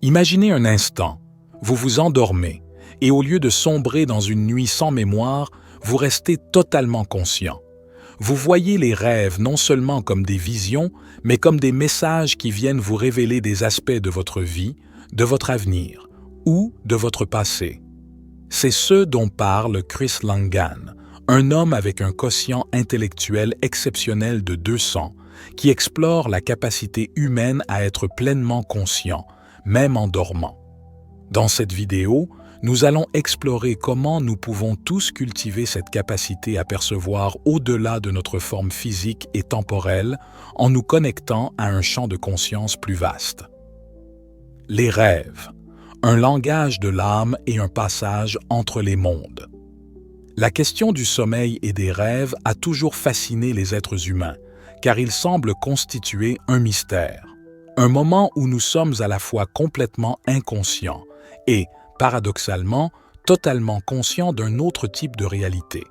Imaginez un instant, vous vous endormez et au lieu de sombrer dans une nuit sans mémoire, vous restez totalement conscient. Vous voyez les rêves non seulement comme des visions, mais comme des messages qui viennent vous révéler des aspects de votre vie, de votre avenir ou de votre passé. C'est ce dont parle Chris Langan, un homme avec un quotient intellectuel exceptionnel de 200, qui explore la capacité humaine à être pleinement conscient, même en dormant. Dans cette vidéo, nous allons explorer comment nous pouvons tous cultiver cette capacité à percevoir au-delà de notre forme physique et temporelle en nous connectant à un champ de conscience plus vaste. Les rêves, un langage de l'âme et un passage entre les mondes. La question du sommeil et des rêves a toujours fasciné les êtres humains, car il semble constituer un mystère, un moment où nous sommes à la fois complètement inconscients et, paradoxalement, totalement conscients d'un autre type de réalité.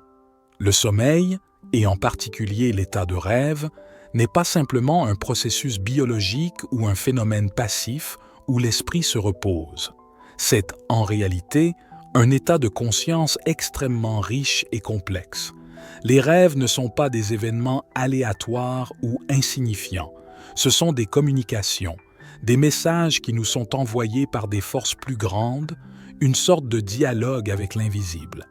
Le sommeil, et en particulier l'état de rêve, n'est pas simplement un processus biologique ou un phénomène passif où l'esprit se repose. C'est, en réalité, un état de conscience extrêmement riche et complexe. Les rêves ne sont pas des événements aléatoires ou insignifiants. Ce sont des communications, des messages qui nous sont envoyés par des forces plus grandes, une sorte de dialogue avec l'invisible.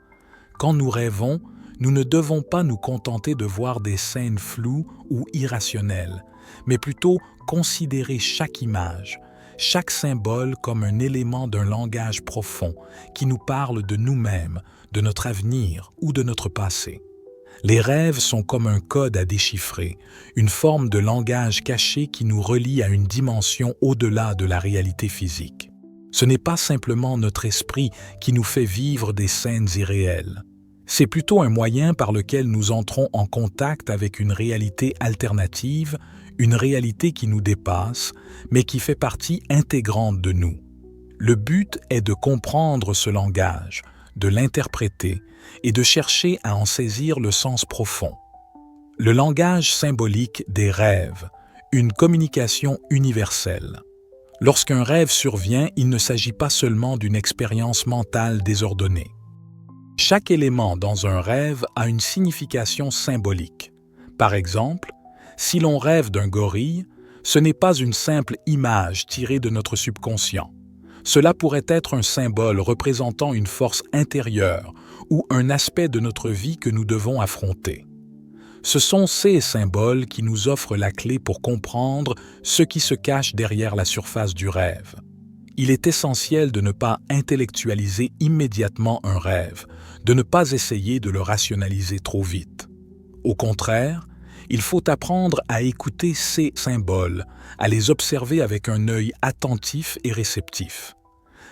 Quand nous rêvons, nous ne devons pas nous contenter de voir des scènes floues ou irrationnelles, mais plutôt considérer chaque image, chaque symbole comme un élément d'un langage profond qui nous parle de nous-mêmes, de notre avenir ou de notre passé. Les rêves sont comme un code à déchiffrer, une forme de langage caché qui nous relie à une dimension au-delà de la réalité physique. Ce n'est pas simplement notre esprit qui nous fait vivre des scènes irréelles. C'est plutôt un moyen par lequel nous entrons en contact avec une réalité alternative, une réalité qui nous dépasse, mais qui fait partie intégrante de nous. Le but est de comprendre ce langage, de l'interpréter et de chercher à en saisir le sens profond. Le langage symbolique des rêves, une communication universelle. Lorsqu'un rêve survient, il ne s'agit pas seulement d'une expérience mentale désordonnée. Chaque élément dans un rêve a une signification symbolique. Par exemple, si l'on rêve d'un gorille, ce n'est pas une simple image tirée de notre subconscient. Cela pourrait être un symbole représentant une force intérieure ou un aspect de notre vie que nous devons affronter. Ce sont ces symboles qui nous offrent la clé pour comprendre ce qui se cache derrière la surface du rêve. Il est essentiel de ne pas intellectualiser immédiatement un rêve, de ne pas essayer de le rationaliser trop vite. Au contraire, il faut apprendre à écouter ces symboles, à les observer avec un œil attentif et réceptif.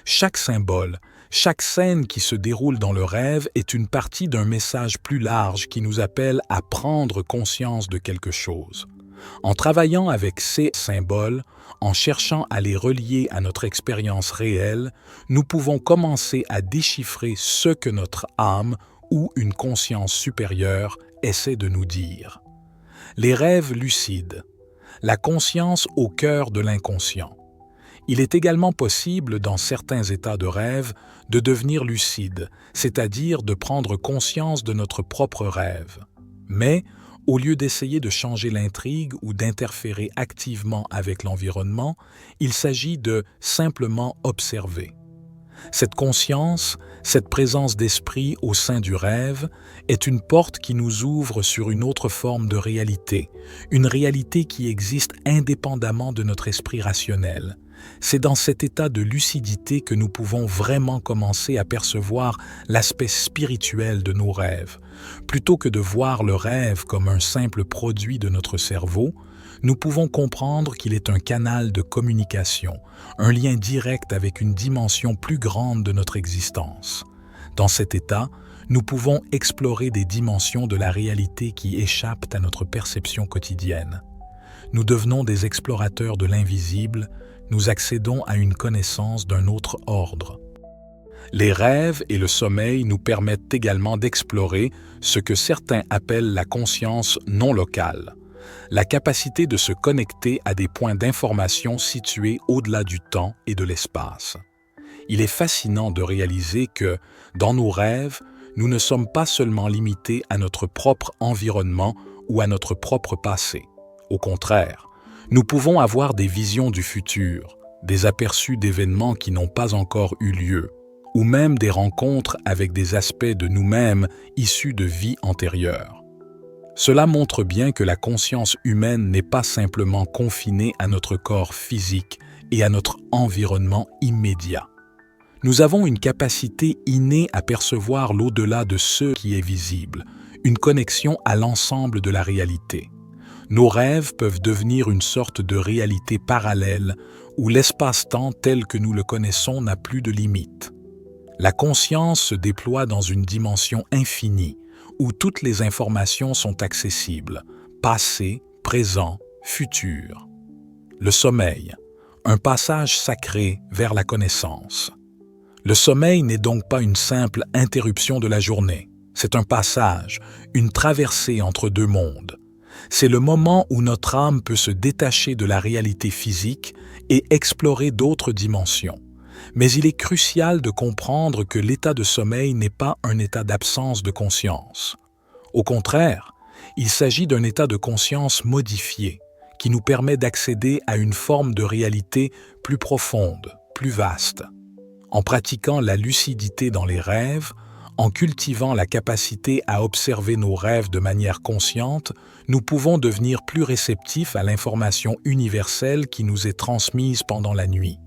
Chaque symbole, chaque scène qui se déroule dans le rêve est une partie d'un message plus large qui nous appelle à prendre conscience de quelque chose. En travaillant avec ces symboles, en cherchant à les relier à notre expérience réelle, nous pouvons commencer à déchiffrer ce que notre âme ou une conscience supérieure essaie de nous dire. Les rêves lucides, la conscience au cœur de l'inconscient. Il est également possible, dans certains états de rêve, de devenir lucide, c'est-à-dire de prendre conscience de notre propre rêve. Mais, au lieu d'essayer de changer l'intrigue ou d'interférer activement avec l'environnement, il s'agit de simplement observer. Cette conscience, cette présence d'esprit au sein du rêve, est une porte qui nous ouvre sur une autre forme de réalité, une réalité qui existe indépendamment de notre esprit rationnel. C'est dans cet état de lucidité que nous pouvons vraiment commencer à percevoir l'aspect spirituel de nos rêves. Plutôt que de voir le rêve comme un simple produit de notre cerveau, nous pouvons comprendre qu'il est un canal de communication, un lien direct avec une dimension plus grande de notre existence. Dans cet état, nous pouvons explorer des dimensions de la réalité qui échappent à notre perception quotidienne. Nous devenons des explorateurs de l'invisible, nous accédons à une connaissance d'un autre ordre. Les rêves et le sommeil nous permettent également d'explorer ce que certains appellent la conscience non locale. la capacité de se connecter à des points d'information situés au-delà du temps et de l'espace. Il est fascinant de réaliser que, dans nos rêves, nous ne sommes pas seulement limités à notre propre environnement ou à notre propre passé. Au contraire, nous pouvons avoir des visions du futur, des aperçus d'événements qui n'ont pas encore eu lieu, ou même des rencontres avec des aspects de nous-mêmes issus de vies antérieures. Cela montre bien que la conscience humaine n'est pas simplement confinée à notre corps physique et à notre environnement immédiat. Nous avons une capacité innée à percevoir l'au-delà de ce qui est visible, une connexion à l'ensemble de la réalité. Nos rêves peuvent devenir une sorte de réalité parallèle où l'espace-temps tel que nous le connaissons n'a plus de limites. La conscience se déploie dans une dimension infinie où toutes les informations sont accessibles, passé, présent, futur. Le sommeil, un passage sacré vers la connaissance. Le sommeil n'est donc pas une simple interruption de la journée. C'est un passage, une traversée entre deux mondes. C'est le moment où notre âme peut se détacher de la réalité physique et explorer d'autres dimensions. Mais il est crucial de comprendre que l'état de sommeil n'est pas un état d'absence de conscience. Au contraire, il s'agit d'un état de conscience modifié qui nous permet d'accéder à une forme de réalité plus profonde, plus vaste. En pratiquant la lucidité dans les rêves, en cultivant la capacité à observer nos rêves de manière consciente, nous pouvons devenir plus réceptifs à l'information universelle qui nous est transmise pendant la nuit.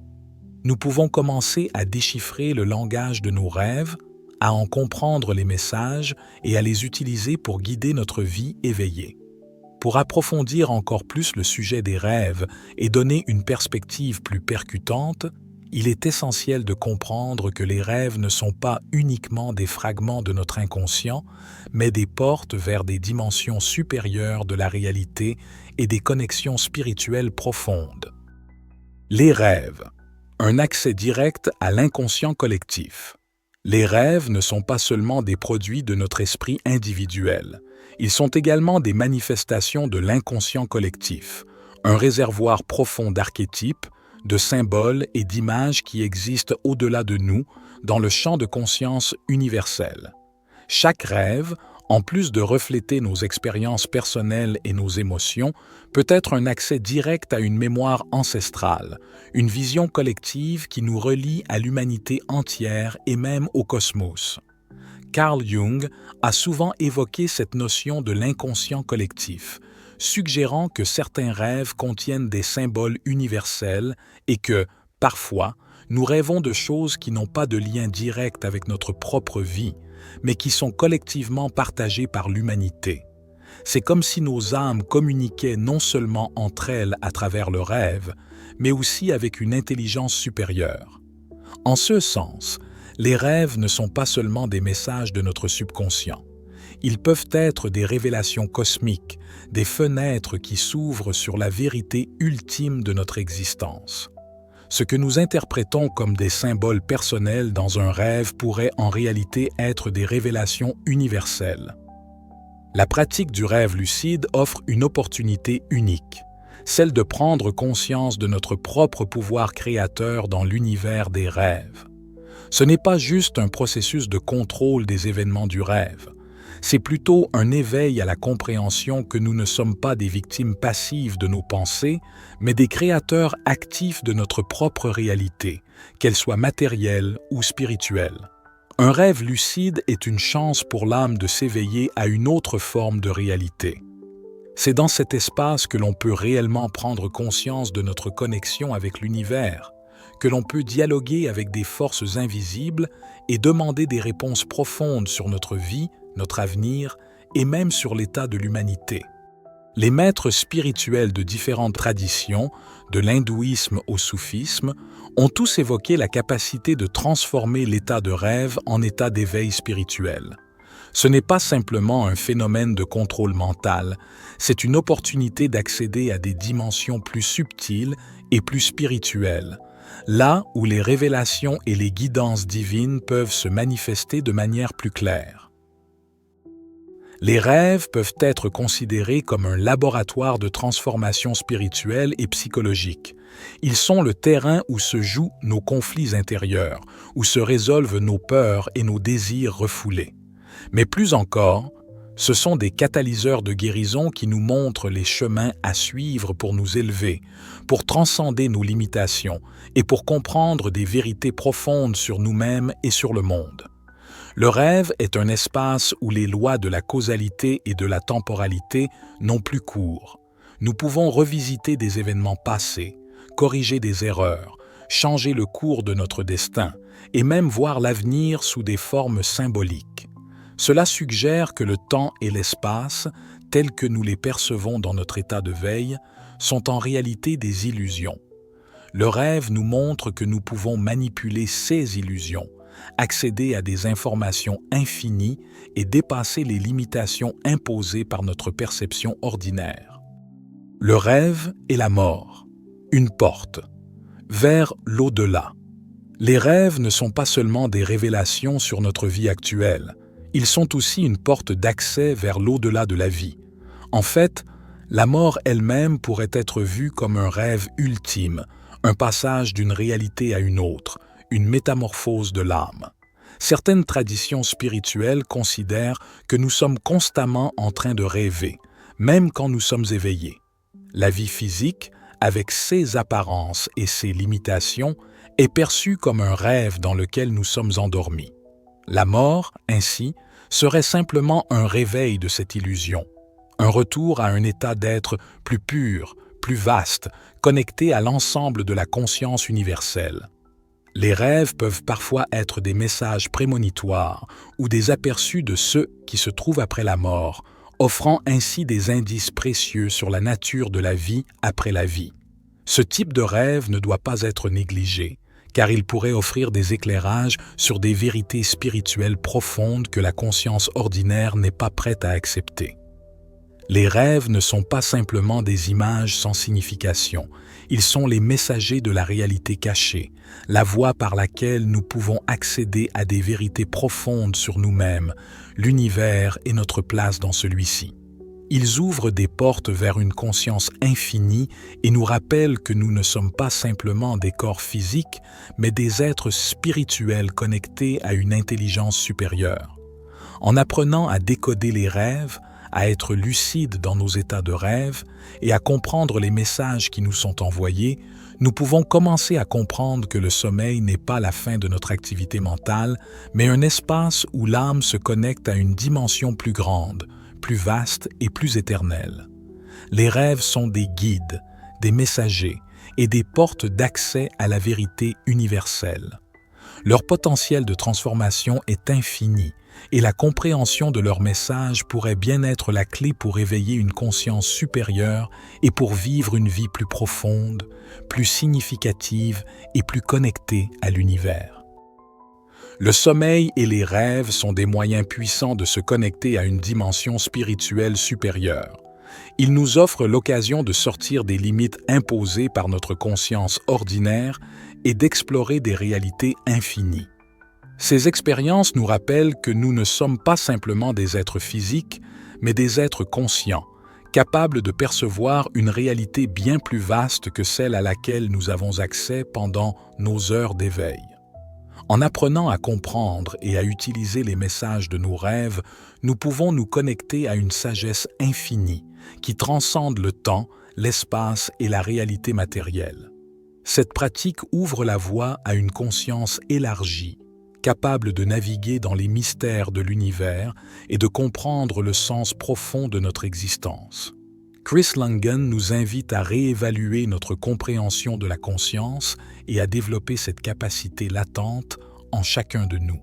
Nous pouvons commencer à déchiffrer le langage de nos rêves, à en comprendre les messages et à les utiliser pour guider notre vie éveillée. Pour approfondir encore plus le sujet des rêves et donner une perspective plus percutante, il est essentiel de comprendre que les rêves ne sont pas uniquement des fragments de notre inconscient, mais des portes vers des dimensions supérieures de la réalité et des connexions spirituelles profondes. Les rêves, un accès direct à l'inconscient collectif. Les rêves ne sont pas seulement des produits de notre esprit individuel, ils sont également des manifestations de l'inconscient collectif, un réservoir profond d'archétypes, de symboles et d'images qui existent au-delà de nous, dans le champ de conscience universel. Chaque rêve, en plus de refléter nos expériences personnelles et nos émotions, peut être un accès direct à une mémoire ancestrale, une vision collective qui nous relie à l'humanité entière et même au cosmos. Carl Jung a souvent évoqué cette notion de l'inconscient collectif, suggérant que certains rêves contiennent des symboles universels et que, parfois, nous rêvons de choses qui n'ont pas de lien direct avec notre propre vie, mais qui sont collectivement partagées par l'humanité. C'est comme si nos âmes communiquaient non seulement entre elles à travers le rêve, mais aussi avec une intelligence supérieure. En ce sens, les rêves ne sont pas seulement des messages de notre subconscient. Ils peuvent être des révélations cosmiques, des fenêtres qui s'ouvrent sur la vérité ultime de notre existence. Ce que nous interprétons comme des symboles personnels dans un rêve pourrait en réalité être des révélations universelles. La pratique du rêve lucide offre une opportunité unique, celle de prendre conscience de notre propre pouvoir créateur dans l'univers des rêves. Ce n'est pas juste un processus de contrôle des événements du rêve. C'est plutôt un éveil à la compréhension que nous ne sommes pas des victimes passives de nos pensées, mais des créateurs actifs de notre propre réalité, qu'elle soit matérielle ou spirituelle. Un rêve lucide est une chance pour l'âme de s'éveiller à une autre forme de réalité. C'est dans cet espace que l'on peut réellement prendre conscience de notre connexion avec l'univers, que l'on peut dialoguer avec des forces invisibles et demander des réponses profondes sur notre vie, notre avenir et même sur l'état de l'humanité. Les maîtres spirituels de différentes traditions, de l'hindouisme au soufisme, ont tous évoqué la capacité de transformer l'état de rêve en état d'éveil spirituel. Ce n'est pas simplement un phénomène de contrôle mental, c'est une opportunité d'accéder à des dimensions plus subtiles et plus spirituelles, là où les révélations et les guidances divines peuvent se manifester de manière plus claire. Les rêves peuvent être considérés comme un laboratoire de transformation spirituelle et psychologique. Ils sont le terrain où se jouent nos conflits intérieurs, où se résolvent nos peurs et nos désirs refoulés. Mais plus encore, ce sont des catalyseurs de guérison qui nous montrent les chemins à suivre pour nous élever, pour transcender nos limitations et pour comprendre des vérités profondes sur nous-mêmes et sur le monde. Le rêve est un espace où les lois de la causalité et de la temporalité n'ont plus cours. Nous pouvons revisiter des événements passés, corriger des erreurs, changer le cours de notre destin et même voir l'avenir sous des formes symboliques. Cela suggère que le temps et l'espace, tels que nous les percevons dans notre état de veille, sont en réalité des illusions. Le rêve nous montre que nous pouvons manipuler ces illusions, accéder à des informations infinies et dépasser les limitations imposées par notre perception ordinaire. Le rêve et la mort, une porte vers l'au-delà. Les rêves ne sont pas seulement des révélations sur notre vie actuelle, ils sont aussi une porte d'accès vers l'au-delà de la vie. En fait, la mort elle-même pourrait être vue comme un rêve ultime, un passage d'une réalité à une autre, une métamorphose de l'âme. Certaines traditions spirituelles considèrent que nous sommes constamment en train de rêver, même quand nous sommes éveillés. La vie physique, avec ses apparences et ses limitations, est perçue comme un rêve dans lequel nous sommes endormis. La mort, ainsi, serait simplement un réveil de cette illusion, un retour à un état d'être plus pur, plus vaste, connecté à l'ensemble de la conscience universelle. Les rêves peuvent parfois être des messages prémonitoires ou des aperçus de ceux qui se trouvent après la mort, offrant ainsi des indices précieux sur la nature de la vie après la vie. Ce type de rêve ne doit pas être négligé, car il pourrait offrir des éclairages sur des vérités spirituelles profondes que la conscience ordinaire n'est pas prête à accepter. Les rêves ne sont pas simplement des images sans signification, ils sont les messagers de la réalité cachée, la voie par laquelle nous pouvons accéder à des vérités profondes sur nous-mêmes, l'univers et notre place dans celui-ci. Ils ouvrent des portes vers une conscience infinie et nous rappellent que nous ne sommes pas simplement des corps physiques, mais des êtres spirituels connectés à une intelligence supérieure. En apprenant à décoder les rêves, à être lucides dans nos états de rêve et à comprendre les messages qui nous sont envoyés, nous pouvons commencer à comprendre que le sommeil n'est pas la fin de notre activité mentale, mais un espace où l'âme se connecte à une dimension plus grande, plus vaste et plus éternelle. Les rêves sont des guides, des messagers et des portes d'accès à la vérité universelle. Leur potentiel de transformation est infini et la compréhension de leur message pourrait bien être la clé pour éveiller une conscience supérieure et pour vivre une vie plus profonde, plus significative et plus connectée à l'univers. Le sommeil et les rêves sont des moyens puissants de se connecter à une dimension spirituelle supérieure. Ils nous offrent l'occasion de sortir des limites imposées par notre conscience ordinaire et d'explorer des réalités infinies. Ces expériences nous rappellent que nous ne sommes pas simplement des êtres physiques, mais des êtres conscients, capables de percevoir une réalité bien plus vaste que celle à laquelle nous avons accès pendant nos heures d'éveil. En apprenant à comprendre et à utiliser les messages de nos rêves, nous pouvons nous connecter à une sagesse infinie qui transcende le temps, l'espace et la réalité matérielle. Cette pratique ouvre la voie à une conscience élargie, capable de naviguer dans les mystères de l'univers et de comprendre le sens profond de notre existence. Chris Langan nous invite à réévaluer notre compréhension de la conscience et à développer cette capacité latente en chacun de nous.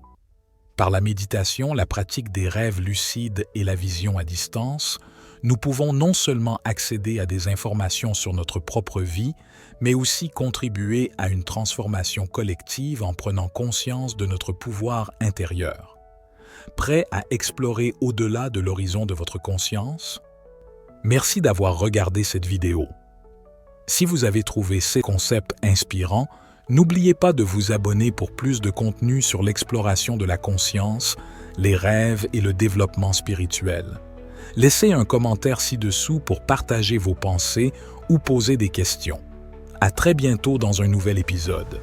Par la méditation, la pratique des rêves lucides et la vision à distance, nous pouvons non seulement accéder à des informations sur notre propre vie, mais aussi contribuer à une transformation collective en prenant conscience de notre pouvoir intérieur. Prêt à explorer au-delà de l'horizon de votre conscience? Merci d'avoir regardé cette vidéo. Si vous avez trouvé ces concepts inspirants, n'oubliez pas de vous abonner pour plus de contenu sur l'exploration de la conscience, les rêves et le développement spirituel. Laissez un commentaire ci-dessous pour partager vos pensées ou poser des questions. À très bientôt dans un nouvel épisode.